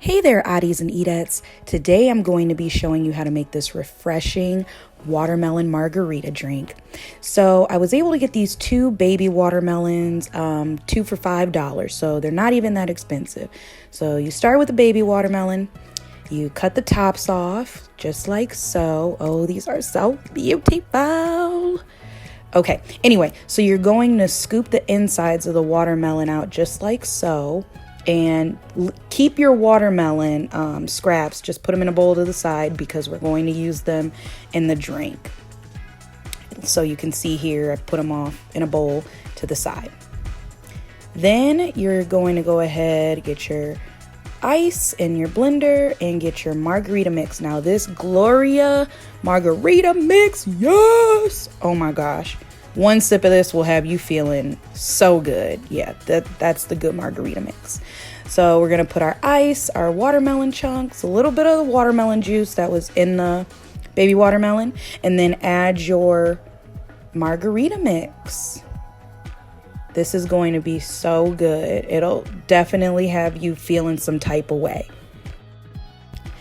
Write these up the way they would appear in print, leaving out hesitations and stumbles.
Hey there, oddies and edettes. Today I'm going to be showing you how to make this refreshing watermelon margarita drink. So I was able to get these two baby watermelons, two for $5, so they're not even that expensive. So you start with the baby watermelon, you cut the tops off just like so. Oh, these are so beautiful. Okay, anyway, so you're going to scoop the insides of the watermelon out just like so. And keep your watermelon scraps, just put them in a bowl to the side because we're going to use them in the drink. So you can see here, I put them off in a bowl to the side. Then you're going to go ahead, get your ice in your blender and get your margarita mix. Now this Gloria margarita mix, yes! Oh my gosh. One sip of this will have you feeling so good. Yeah, that's the good margarita mix. So we're going to put our ice, our watermelon chunks, a little bit of the watermelon juice that was in the baby watermelon, and then add your margarita mix. This is going to be so good. It'll definitely have you feeling some type of way.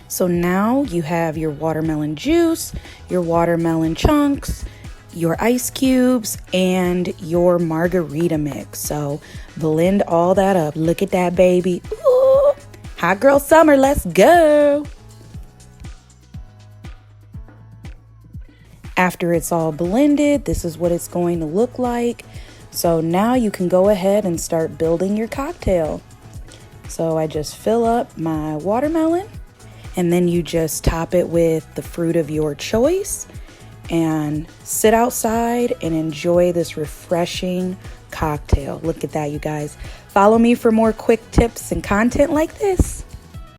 So now you have your watermelon juice, your watermelon chunks, your ice cubes, and your margarita mix. So blend all that up. Look at that, baby. Ooh, hot girl summer, let's go. After it's all blended, this is what it's going to look like. So now you can go ahead and start building your cocktail. So I just fill up my watermelon, and then you just top it with the fruit of your choice and sit outside and enjoy this refreshing cocktail. Look at that, you guys. Follow me for more quick tips and content like this.